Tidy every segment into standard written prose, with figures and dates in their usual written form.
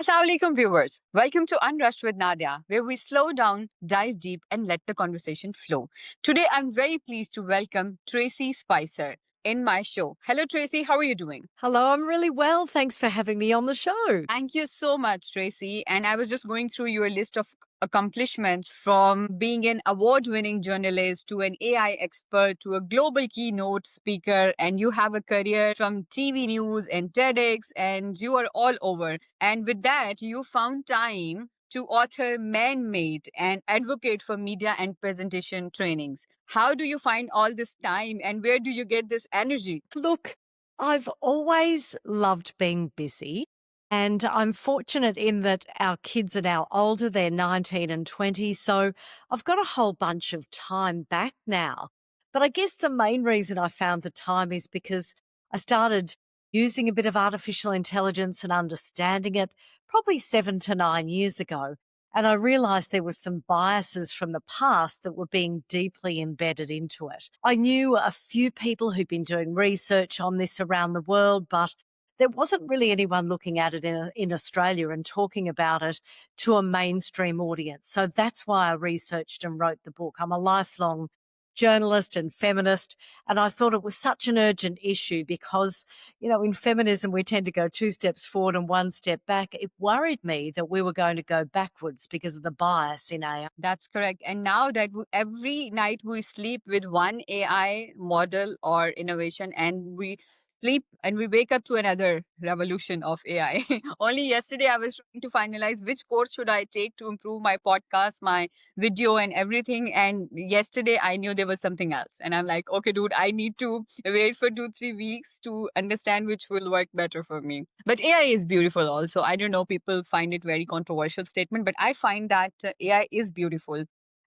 Assalamualaikum viewers. Welcome to Unrushed with Nadia, where we slow down, dive deep, and let the conversation flow. Today, I'm very pleased to welcome Tracey Spicer in my show. Hello, Tracey. How are you doing? Hello, I'm really well. Thanks for having me on the show. Thank you so much, Tracey. And I was just going through your list of accomplishments from being an award winning journalist to an AI expert to a global keynote speaker. And you have a career from TV news and TEDx, and you are all over. And with that, you found time to author Man Made and advocate for media and presentation trainings. How do you find all this time and where do you get this energy? Look, I've always loved being busy, and I'm fortunate in that our kids are now older. They're 19 and 20, so I've got a whole bunch of time back now. But I guess the main reason I found the time is because I started using a bit of artificial intelligence and understanding it probably 7 to 9 years ago. And I realized there were some biases from the past that were being deeply embedded into it. I knew a few people who'd been doing research on this around the world, but there wasn't really anyone looking at it in Australia and talking about it to a mainstream audience. So that's why I researched and wrote the book. I'm a lifelong journalist and feminist, and I thought it was such an urgent issue because, in feminism, we tend to go 2 steps forward and 1 step back. It worried me that we were going to go backwards because of the bias in AI. That's correct. And now that every night we sleep with one AI model or innovation, and we sleep and we wake up to another revolution of AI. Only yesterday I was trying to finalize which course should I take to improve my podcast, my video and everything. And yesterday I knew there was something else. And I'm like, okay, dude, I need to wait for 2, 3 weeks to understand which will work better for me. But AI is beautiful also. I don't know, people find it very controversial statement, but I find that AI is beautiful.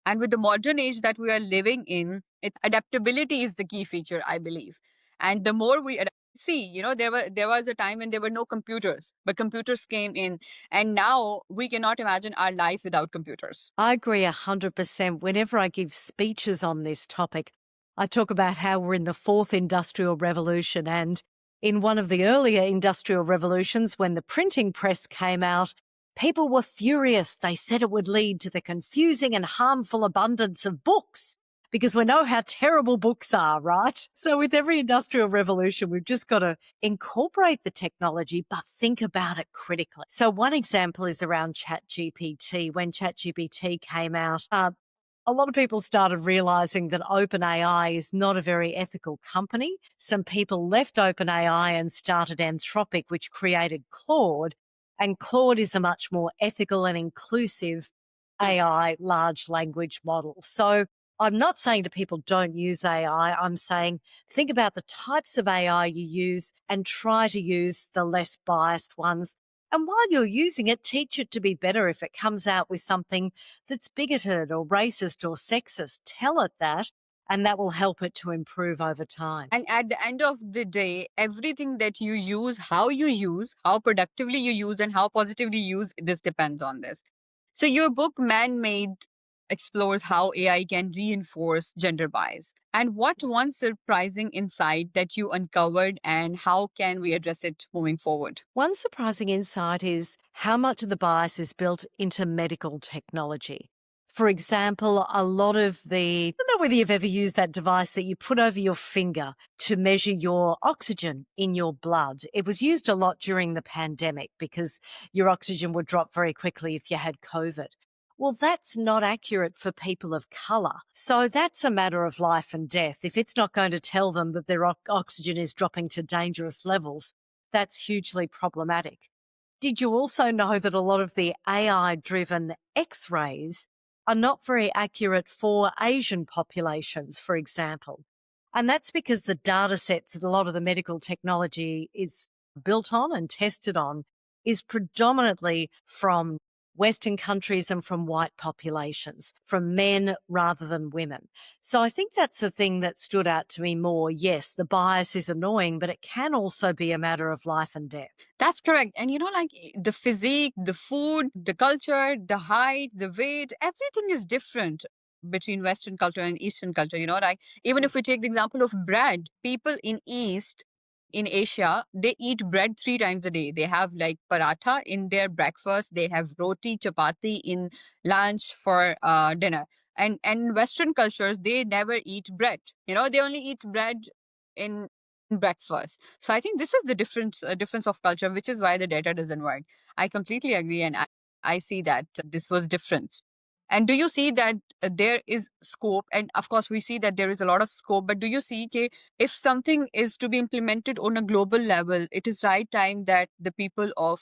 And with the modern age that we are living in, adaptability is the key feature, I believe. And the more we see, there was a time when there were no computers, but computers came in, and now we cannot imagine our lives without computers. I agree 100%. Whenever I give speeches on this topic, I talk about how we're in the fourth industrial revolution. And in one of the earlier industrial revolutions, when the printing press came out, people were furious. They said it would lead to the confusing and harmful abundance of books because we know how terrible books are, right? So with every industrial revolution, we've just got to incorporate the technology, but think about it critically. So one example is around ChatGPT. When ChatGPT came out, a lot of people started realizing that OpenAI is not a very ethical company. Some people left OpenAI and started Anthropic, which created Claude. And Claude is a much more ethical and inclusive AI large language model. So I'm not saying to people don't use AI. I'm saying think about the types of AI you use and try to use the less biased ones. And while you're using it, teach it to be better. If it comes out with something that's bigoted or racist or sexist, tell it that, and that will help it to improve over time. And at the end of the day, everything that you use, how productively you use, and how positively you use, this depends on this. So your book, Man Made, explores how AI can reinforce gender bias. And what one surprising insight that you uncovered, and how can we address it moving forward? One surprising insight is how much of the bias is built into medical technology. For example, I don't know whether you've ever used that device that you put over your finger to measure your oxygen in your blood. It was used a lot during the pandemic because your oxygen would drop very quickly if you had COVID. Well, that's not accurate for people of colour. So that's a matter of life and death. If it's not going to tell them that their oxygen is dropping to dangerous levels, that's hugely problematic. Did you also know that a lot of the AI-driven X-rays are not very accurate for Asian populations, for example? And that's because the data sets that a lot of the medical technology is built on and tested on is predominantly from Western countries and from white populations, from men rather than women. So I think that's the thing that stood out to me more. Yes, the bias is annoying, but it can also be a matter of life and death. That's correct. And like the physique, the food, the culture, the height, the weight, everything is different between Western culture and Eastern culture. Like even if we take the example of bread, people in East in Asia, they eat bread 3 times a day. They have like paratha in their breakfast. They have roti, chapati in lunch for dinner. And Western cultures, they never eat bread. They only eat bread in breakfast. So I think this is the difference of culture, which is why the data doesn't work. I completely agree, and I see that this was difference. And do you see that there is scope? And of course, we see that there is a lot of scope. But do you see if something is to be implemented on a global level, it is right time that the people of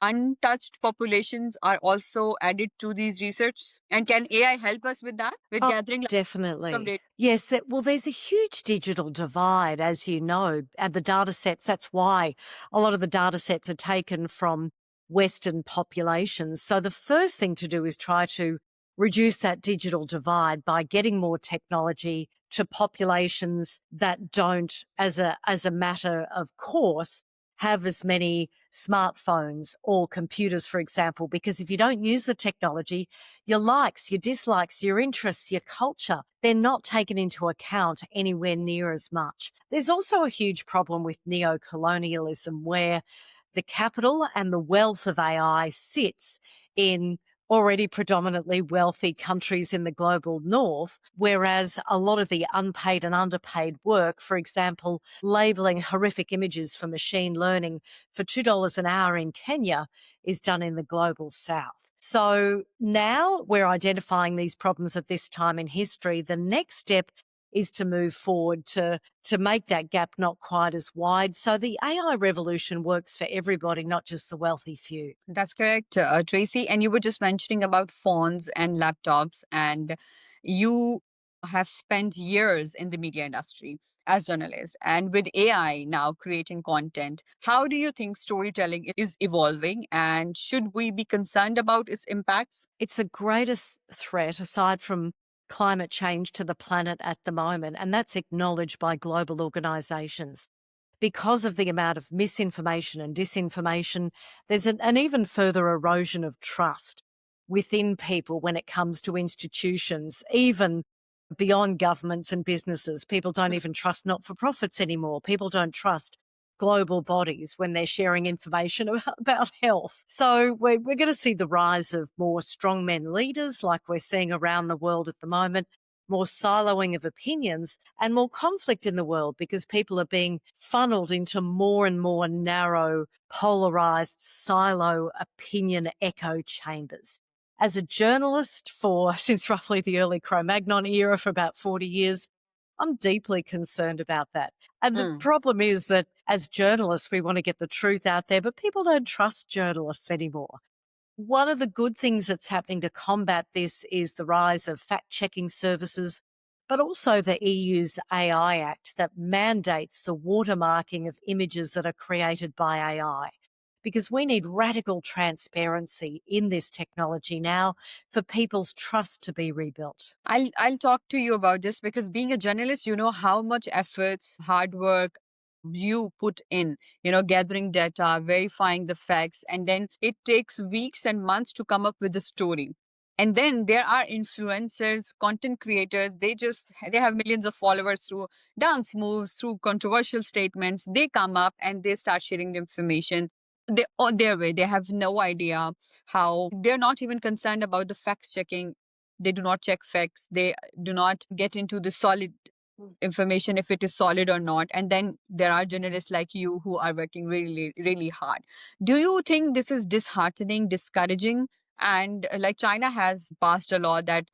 untouched populations are also added to these research? And can AI help us with that, with Oh, gathering from definitely. data? Yes, well, there's a huge digital divide, as you know, and the data sets, that's why a lot of the data sets are taken from Western populations. So the first thing to do is try to reduce that digital divide by getting more technology to populations that don't, as a matter of course, have as many smartphones or computers, for example, because if you don't use the technology, your likes, your dislikes, your interests, your culture, they're not taken into account anywhere near as much. There's also a huge problem with neo-colonialism where the capital and the wealth of AI sits in already predominantly wealthy countries in the global north, whereas a lot of the unpaid and underpaid work, for example, labeling horrific images for machine learning for $2 an hour in Kenya, is done in the global south. So now we're identifying these problems at this time in history. The next step is to move forward to make that gap not quite as wide. So the AI revolution works for everybody, not just the wealthy few. That's correct, Tracy. And you were just mentioning about phones and laptops, and you have spent years in the media industry as journalist. And with AI now creating content, how do you think storytelling is evolving, and should we be concerned about its impacts? It's the greatest threat aside from climate change to the planet at the moment, and that's acknowledged by global organisations. Because of the amount of misinformation and disinformation, there's an even further erosion of trust within people when it comes to institutions, even beyond governments and businesses. People don't even trust not-for-profits anymore. People don't trust global bodies when they're sharing information about health. So we're going to see the rise of more strongmen leaders like we're seeing around the world at the moment, more siloing of opinions and more conflict in the world because people are being funneled into more and more narrow, polarized, silo opinion echo chambers. As a journalist since roughly the early Cro-Magnon era for about 40 years, I'm deeply concerned about that. And the problem is that as journalists, we want to get the truth out there, but people don't trust journalists anymore. One of the good things that's happening to combat this is the rise of fact-checking services, but also the EU's AI Act that mandates the watermarking of images that are created by AI. Because we need radical transparency in this technology now for people's trust to be rebuilt. I'll talk to you about this because being a journalist, you know how much efforts, hard work you put in, gathering data, verifying the facts, and then it takes weeks and months to come up with a story. And then there are influencers, content creators, they have millions of followers through dance moves, through controversial statements. They come up and they start sharing the information. They on their way, they have no idea how. They're not even concerned about the fact checking. They do not check facts. They do not get into the solid information if it is solid or not. And then there are journalists like you who are working really, really hard. Do you think this is disheartening, discouraging? And like China has passed a law that,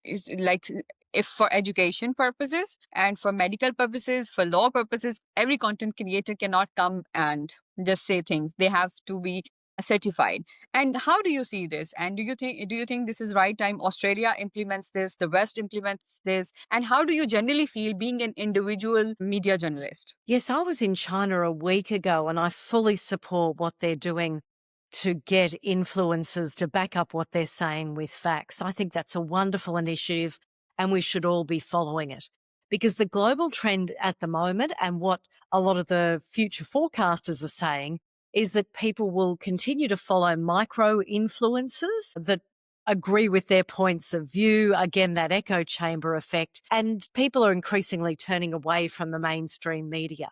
it's like if for education purposes and for medical purposes, for law purposes, every content creator cannot come and just say things. They have to be certified. And how do you see this? And do you think this is right time Australia implements this, the West implements this? And how do you generally feel being an individual media journalist? Yes, I was in China a week ago and I fully support what they're doing to get influencers to back up what they're saying with facts. I think that's a wonderful initiative and we should all be following it. Because the global trend at the moment and what a lot of the future forecasters are saying is that people will continue to follow micro influencers that agree with their points of view. Again, that echo chamber effect. And people are increasingly turning away from the mainstream media.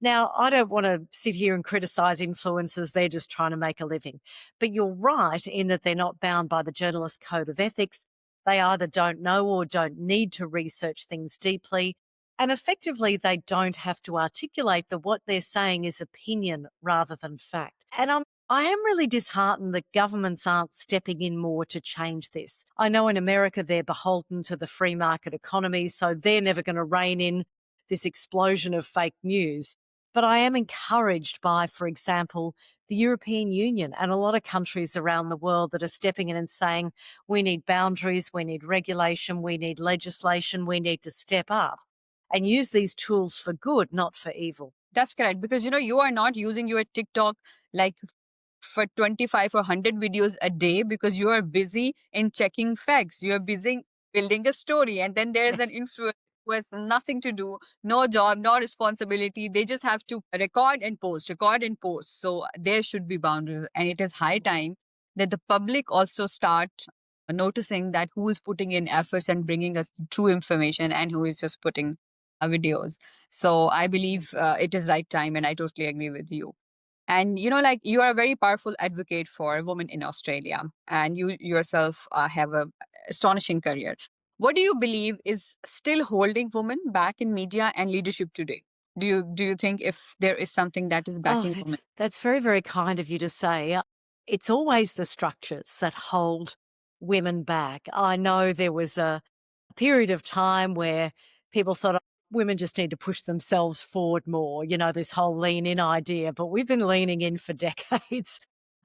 Now, I don't want to sit here and criticize influencers. They're just trying to make a living. But you're right in that they're not bound by the journalist code of ethics. They either don't know or don't need to research things deeply. And effectively, they don't have to articulate that what they're saying is opinion rather than fact. And I am really disheartened that governments aren't stepping in more to change this. I know in America they're beholden to the free market economy, so they're never going to rein in this explosion of fake news. But I am encouraged by, for example, the European Union and a lot of countries around the world that are stepping in and saying, we need boundaries, we need regulation, we need legislation, we need to step up and use these tools for good, not for evil. That's correct. Because, you are not using your TikTok like for 25 or 100 videos a day because you are busy in checking facts. You are busy building a story. And then there's an influencer who has nothing to do, no job, no responsibility. They just have to record and post, record and post. So there should be boundaries. And it is high time that the public also start noticing that who is putting in efforts and bringing us the true information and who is just putting videos. So I believe it is right time, and I totally agree with you. And like you are a very powerful advocate for women in Australia, and you yourself have a astonishing career. What do you believe is still holding women back in media and leadership today? Do you think if there is something that is Oh, backing women? that's very, very kind of you to say. It's always the structures that hold women back. I know there was a period of time where people thought, "Oh, women just need to push themselves forward more, this whole lean in idea." But we've been leaning in for decades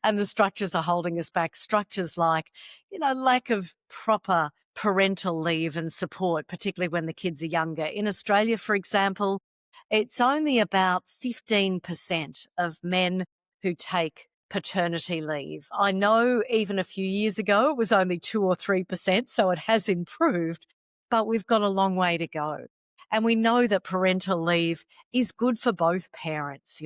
and the structures are holding us back. Structures like, lack of proper parental leave and support, particularly when the kids are younger. In Australia, for example, it's only about 15% of men who take paternity leave. I know even a few years ago it was only 2 or 3%, so it has improved, but we've got a long way to go. And we know that parental leave is good for both parents,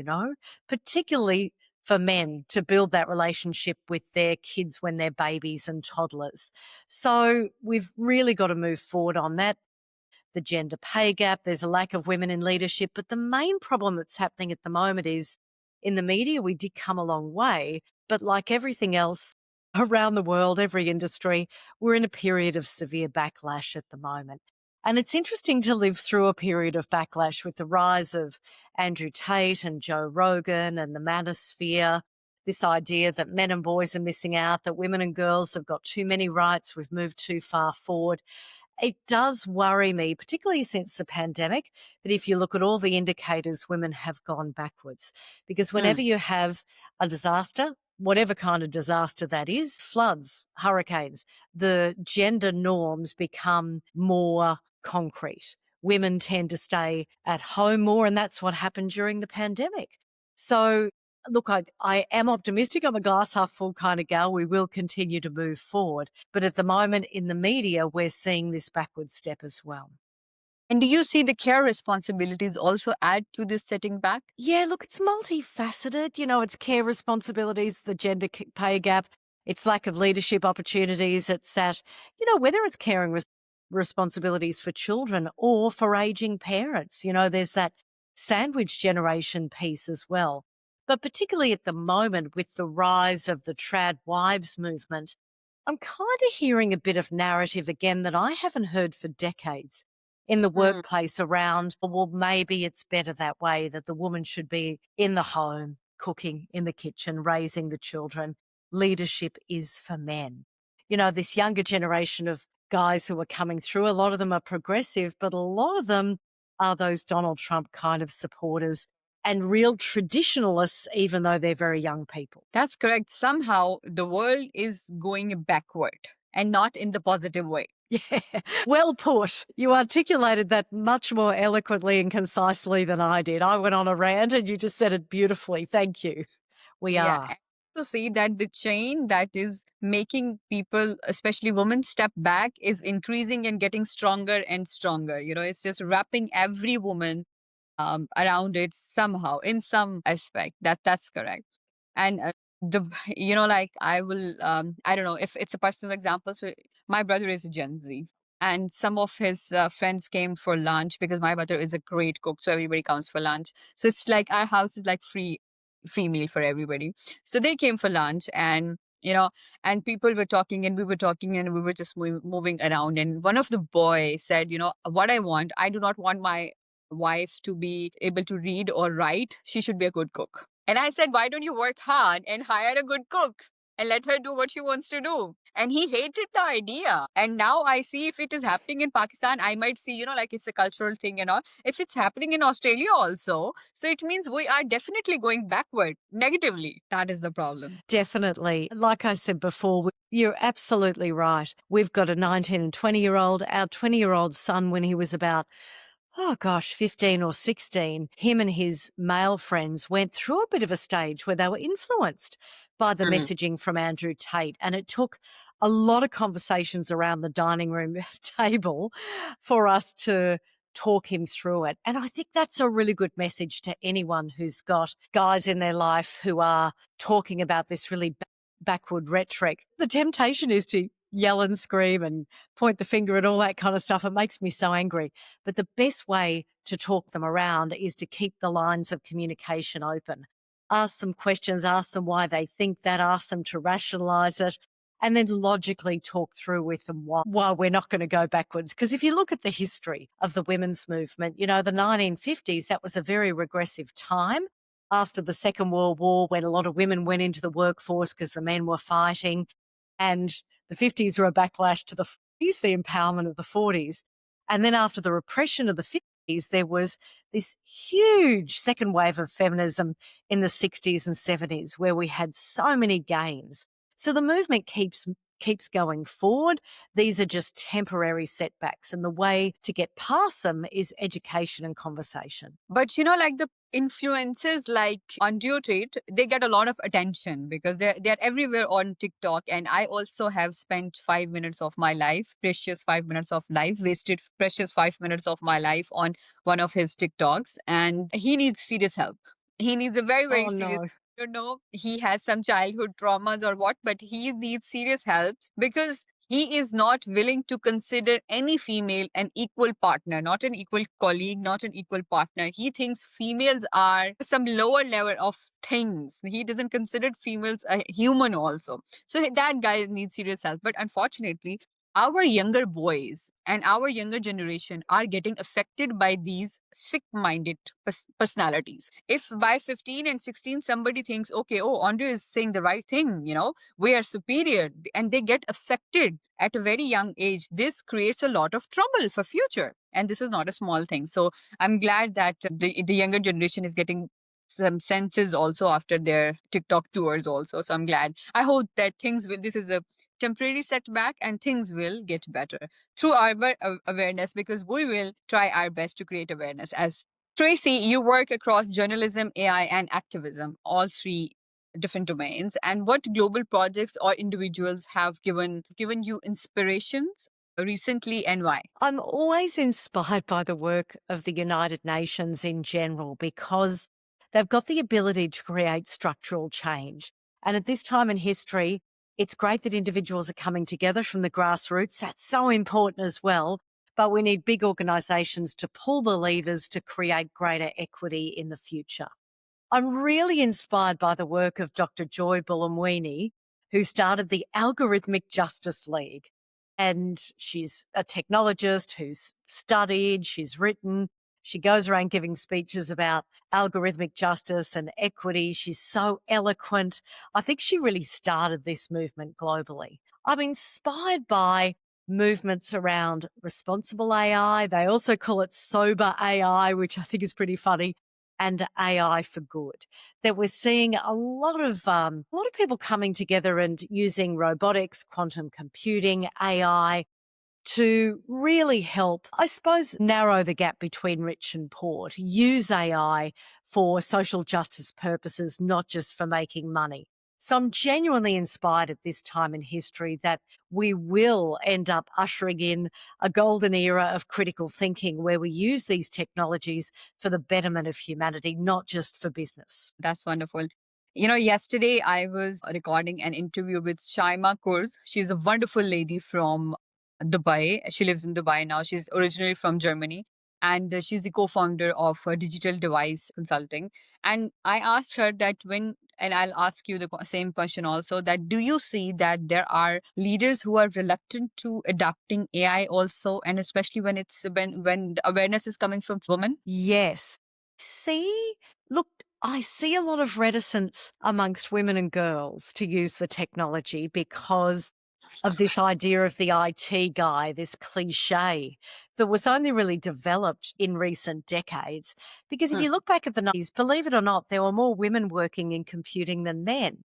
particularly for men to build that relationship with their kids when they're babies and toddlers. So we've really got to move forward on that. The gender pay gap, there's a lack of women in leadership. But the main problem that's happening at the moment is in the media, we did come a long way, but like everything else around the world, every industry, we're in a period of severe backlash at the moment. And it's interesting to live through a period of backlash with the rise of Andrew Tate and Joe Rogan and the manosphere. This idea that men and boys are missing out, that women and girls have got too many rights, we've moved too far forward. It does worry me, particularly since the pandemic, that if you look at all the indicators, women have gone backwards. Because Hmm. whenever you have a disaster, whatever kind of disaster that is, floods, hurricanes, the gender norms become more concrete. Women tend to stay at home more, and that's what happened during the pandemic. So, look, I am optimistic. I'm a glass half full kind of gal. We will continue to move forward. But at the moment in the media, we're seeing this backward step as well. And do you see the care responsibilities also add to this setting back? Yeah, look, it's multifaceted. It's care responsibilities, the gender pay gap, it's lack of leadership opportunities. It's that, whether it's caring responsibilities for children or for aging parents, there's that sandwich generation piece as well. But particularly at the moment with the rise of the trad wives movement, I'm kind of hearing a bit of narrative again that I haven't heard for decades in the Hmm. workplace around, "Oh, well, maybe it's better that way, that the woman should be in the home, cooking in the kitchen, raising the children. Leadership is for men." This younger generation of guys who are coming through, a lot of them are progressive, but a lot of them are those Donald Trump kind of supporters and real traditionalists, even though they're very young people. That's correct. Somehow the world is going backward and not in the positive way. Yeah, well put. You articulated that much more eloquently and concisely than I did. I went on a rant and you just said it beautifully. Thank you. We Yeah. are. And to see that the chain that is making people, especially women, step back is increasing and getting stronger and stronger. It's just wrapping every woman around it somehow in some aspect. That's correct. And the like I will I don't know if it's a personal example. So my brother is a Gen Z. and some of his friends came for lunch because my mother is a great cook, so everybody comes for lunch. So it's like our house is like free meal for everybody. So they came for lunch, and and people were talking, and we were talking, and we were just moving around. And one of the boys said, what I do not want my wife to be able to read or write. She should be a good cook. And I said, why don't you work hard and hire a good cook and let her do what she wants to do? And he hated the idea. And now I see, if it is happening in Pakistan, I might see, like it's a cultural thing and all. If it's happening in Australia also, so it means we are definitely going backward negatively. That is the problem. Definitely. Like I said before, you're absolutely right. We've got a 19 and 20-year-old. Our 20-year-old son, when he was about 15 or 16, him and his male friends went through a bit of a stage where they were influenced by the Mhm. messaging from Andrew Tate. And it took a lot of conversations around the dining room table for us to talk him through it. And I think that's a really good message to anyone who's got guys in their life who are talking about this really backward rhetoric. The temptation is to yell and scream and point the finger and all that kind of stuff. It makes me so angry. But the best way to talk them around is to keep the lines of communication open. Ask them questions, ask them why they think that, ask them to rationalize it, and then logically talk through with them why we're not going to go backwards. Because if you look at the history of the women's movement, the 1950s, that was a very regressive time after the Second World War, when a lot of women went into the workforce because the men were fighting. And the 50s were a backlash to the 40s, the empowerment of the 40s. And then after the repression of the 50s, there was this huge second wave of feminism in the 60s and 70s, where we had so many gains. So the movement keeps going forward. These are just temporary setbacks, and the way to get past them is education and conversation. But like the influencers like Andrew Tate, they get a lot of attention because they're everywhere on TikTok. And I also have spent 5 minutes of my life, precious 5 minutes of life, wasted precious 5 minutes of my life on one of his TikToks. And he needs serious help. He needs a very, very Oh, serious. no. I don't know, he has some childhood traumas or what, but he needs serious help because he is not willing to consider any female an equal partner, not an equal colleague, not an equal partner. He thinks females are some lower level of things. He doesn't consider females a human also. So that guy needs serious help. But unfortunately, our younger boys and our younger generation are getting affected by these sick-minded personalities. If by 15 and 16 somebody thinks, okay, oh, Andre is saying the right thing, we are superior, and they get affected at a very young age, this creates a lot of trouble for future. And this is not a small thing. So I'm glad that the younger generation is getting some senses also after their TikTok tours also. So I'm glad. I hope that this is a temporary setback and things will get better through our awareness, because we will try our best to create awareness. As Tracey, you work across journalism, AI, and activism, all three different domains. And what global projects or individuals have given you inspirations recently, and why? I'm always inspired by the work of the United Nations in general, because they've got the ability to create structural change. And at this time in history, it's great that individuals are coming together from the grassroots. That's so important as well. But we need big organisations to pull the levers to create greater equity in the future. I'm really inspired by the work of Dr. Joy Buolamwini, who started the Algorithmic Justice League. And she's a technologist who's studied, she's written, she goes around giving speeches about algorithmic justice and equity. She's so eloquent. I think she really started this movement globally. I'm inspired by movements around responsible AI. They also call it sober AI, which I think is pretty funny, and AI for good. That we're seeing a lot of people coming together and using robotics, quantum computing, AI to really help, I suppose, narrow the gap between rich and poor, to use AI for social justice purposes, not just for making money. So I'm genuinely inspired at this time in history that we will end up ushering in a golden era of critical thinking, where we use these technologies for the betterment of humanity, not just for business. That's wonderful. Yesterday I was recording an interview with Shaima Kurz. She's a wonderful lady from Dubai. She lives in Dubai now. She's originally from Germany. And she's the co-founder of Digital Device Consulting. And I asked her that and I'll ask you the same question also, that do you see that there are leaders who are reluctant to adopting AI also, and especially when the awareness is coming from women? Yes. Look, I see a lot of reticence amongst women and girls to use the technology because of this idea of the IT guy, this cliche that was only really developed in recent decades. Because if Mm, you look back at the 90s, believe it or not, there were more women working in computing than men.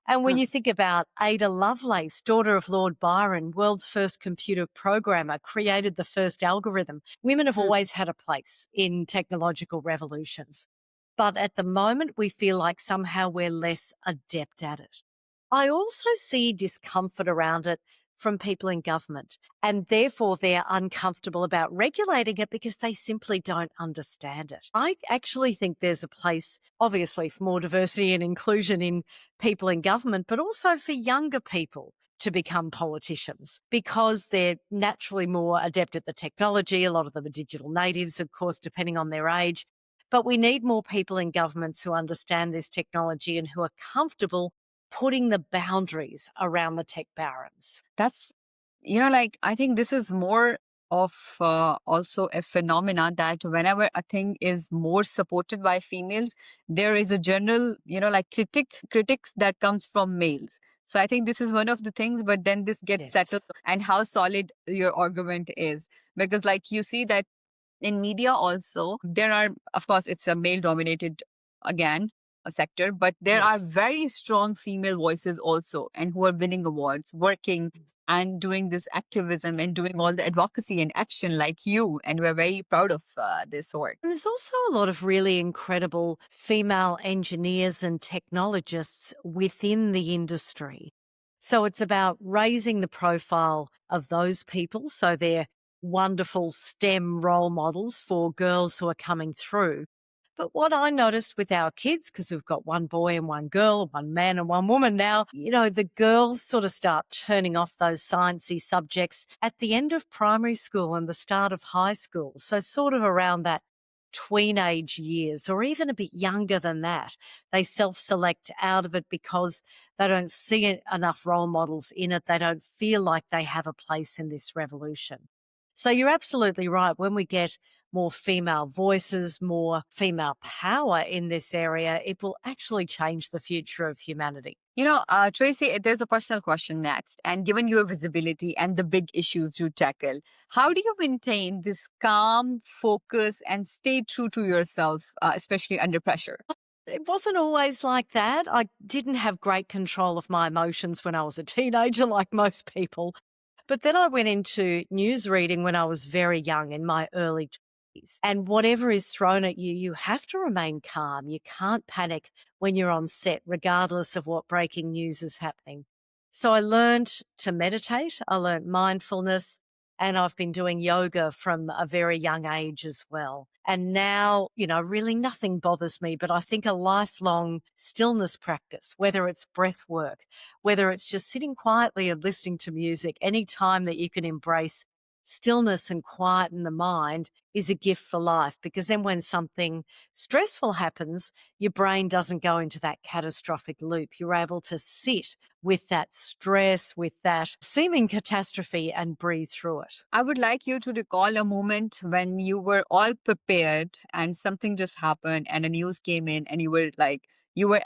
And when mm, you think about Ada Lovelace, daughter of Lord Byron, world's first computer programmer, created the first algorithm, women have mm. always had a place in technological revolutions. But at the moment, we feel like somehow we're less adept at it. I also see discomfort around it from people in government, and therefore they're uncomfortable about regulating it because they simply don't understand it. I actually think there's a place, obviously, for more diversity and inclusion in people in government, but also for younger people to become politicians because they're naturally more adept at the technology. A lot of them are digital natives, of course, depending on their age. But we need more people in governments who understand this technology and who are comfortable putting the boundaries around the tech barons. That's, like, I think this is more of also a phenomena that whenever a thing is more supported by females, there is a general, like critics that comes from males. So I think this is one of the things, but then this gets Yes. settled and how solid your argument is. Because like you see that in media also, there are, of course, it's a male dominated, again, a sector, but there are Yes. very strong female voices also, and who are winning awards, working and doing this activism and doing all the advocacy and action like you. And we're very proud of this work. And there's also a lot of really incredible female engineers and technologists within the industry. So it's about raising the profile of those people. So they're wonderful STEM role models for girls who are coming through. But what I noticed with our kids, because we've got one boy and one girl, one man and one woman now, the girls sort of start turning off those sciencey subjects at the end of primary school and the start of high school. So sort of around that tweenage years or even a bit younger than that. They self-select out of it because they don't see enough role models in it. They don't feel like they have a place in this revolution. So you're absolutely right. When we get more female voices, more female power in this area, it will actually change the future of humanity. Tracy, there's a personal question next. And given your visibility and the big issues you tackle, how do you maintain this calm focus and stay true to yourself, especially under pressure? It wasn't always like that. I didn't have great control of my emotions when I was a teenager, like most people. But then I went into news reading when I was very young, in my early 20s. And whatever is thrown at you, you have to remain calm. You can't panic when you're on set, regardless of what breaking news is happening. So I learned to meditate. I learned mindfulness. And I've been doing yoga from a very young age as well. And now, really nothing bothers me, but I think a lifelong stillness practice, whether it's breath work, whether it's just sitting quietly and listening to music, any time that you can embrace stillness and quiet in the mind is a gift for life. Because then when something stressful happens, your brain doesn't go into that catastrophic loop. You're able to sit with that stress, with that seeming catastrophe and breathe through it. I would like you to recall a moment when you were all prepared and something just happened and a news came in and you were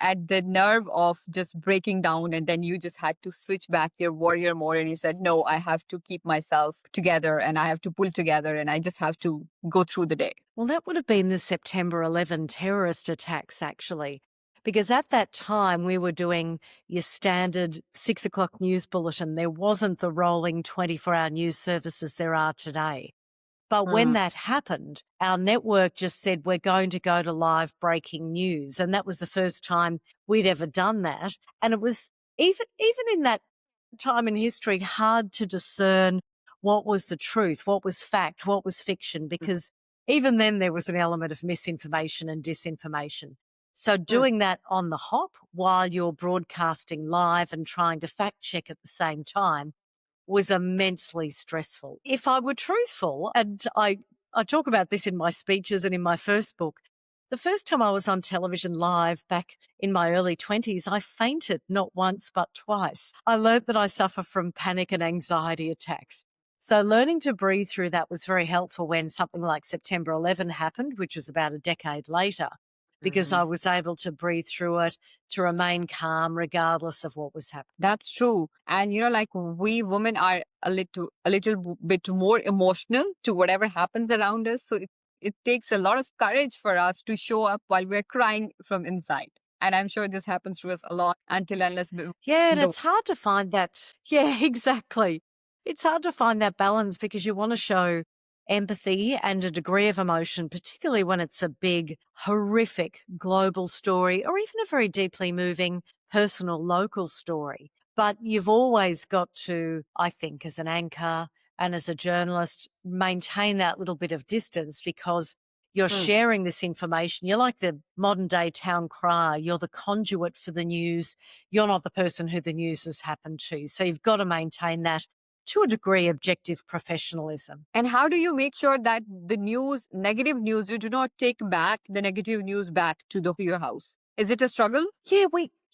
at the nerve of just breaking down, and then you just had to switch back your warrior mode and you said, no, I have to keep myself together and I have to pull together and I just have to go through the day. Well, that would have been the September 11 terrorist attacks, actually, because at that time we were doing your standard 6 o'clock news bulletin. There wasn't the rolling 24-hour news services there are today. But when that happened, our network just said, we're going to go to live breaking news. And that was the first time we'd ever done that. And it was even in that time in history, hard to discern what was the truth, what was fact, what was fiction, because even then there was an element of misinformation and disinformation. So doing that on the hop while you're broadcasting live and trying to fact check at the same time was immensely stressful. If I were truthful, and I talk about this in my speeches and in my first book, the first time I was on television live back in my early 20s, I fainted not once but twice. I learnt that I suffer from panic and anxiety attacks. So learning to breathe through that was very helpful when something like September 11 happened, which was about a decade later, because I was able to breathe through it, to remain calm regardless of what was happening. That's true. And like we women are a little bit more emotional to whatever happens around us. So it takes a lot of courage for us to show up while we're crying from inside. And I'm sure this happens to us a lot until unless Yeah, and the it's hard to find that. Yeah, exactly. It's hard to find that balance because you want to show empathy and a degree of emotion, particularly when it's a big, horrific global story or even a very deeply moving personal local story. But you've always got to, I think, as an anchor and as a journalist, maintain that little bit of distance because you're sharing this information. You're like the modern day town crier. You're the conduit for the news. You're not the person who the news has happened to. So you've got to maintain that to a degree objective professionalism. And how do you make sure that the negative news, you do not take back the negative news back to your house? Is it a struggle?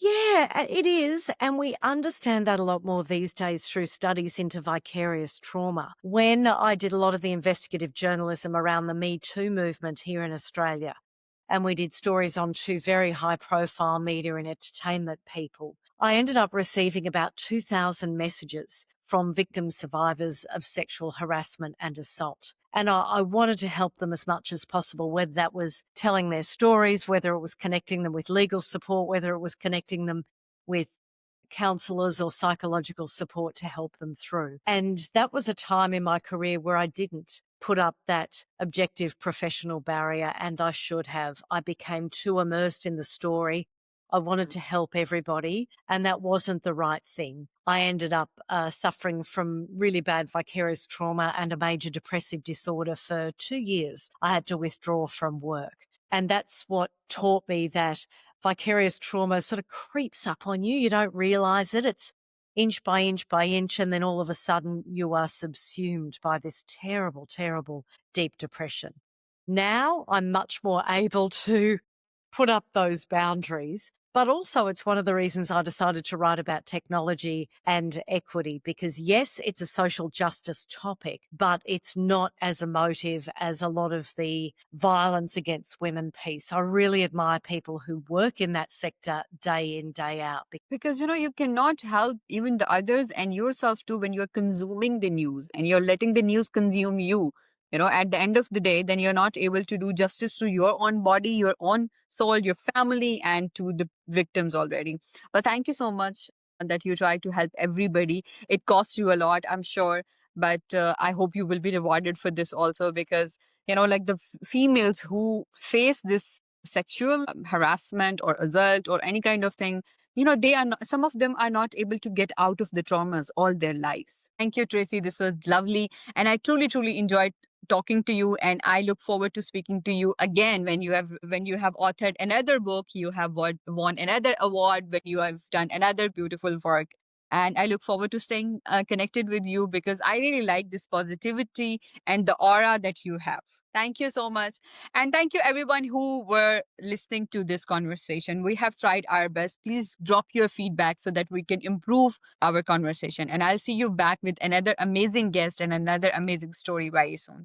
Yeah, it is. And we understand that a lot more these days through studies into vicarious trauma. When I did a lot of the investigative journalism around the Me Too movement here in Australia, and we did stories on two very high profile media and entertainment people, I ended up receiving about 2,000 messages from victim survivors of sexual harassment and assault. And I wanted to help them as much as possible, whether that was telling their stories, whether it was connecting them with legal support, whether it was connecting them with counsellors or psychological support to help them through. And that was a time in my career where I didn't put up that objective professional barrier, and I should have. I became too immersed in the story. I wanted to help everybody, and that wasn't the right thing. I ended up suffering from really bad vicarious trauma and a major depressive disorder for 2 years. I had to withdraw from work. And that's what taught me that vicarious trauma sort of creeps up on you. You don't realize it. It's inch by inch by inch, and then all of a sudden you are subsumed by this terrible, terrible deep depression. Now I'm much more able to put up those boundaries. But also it's one of the reasons I decided to write about technology and equity because, yes, it's a social justice topic, but it's not as emotive as a lot of the violence against women piece. I really admire people who work in that sector day in, day out. Because you cannot help even the others and yourself too when you're consuming the news and you're letting the news consume you. At the end of the day, then you're not able to do justice to your own body, your own soul, your family, and to the victims already. But thank you so much that you try to help everybody. It costs you a lot, I'm sure, but I hope you will be rewarded for this also because, like the females who face this sexual harassment or assault or any kind of thing, they are not, some of them are not able to get out of the traumas all their lives. Thank you, Tracy. This was lovely. And I truly, truly enjoyed talking to you. And I look forward to speaking to you again when you have authored another book, you have won another award, when you have done another beautiful work. And I look forward to staying connected with you because I really like this positivity and the aura that you have. Thank you so much. And thank you everyone who were listening to this conversation. We have tried our best. Please drop your feedback so that we can improve our conversation. And I'll see you back with another amazing guest and another amazing story very soon.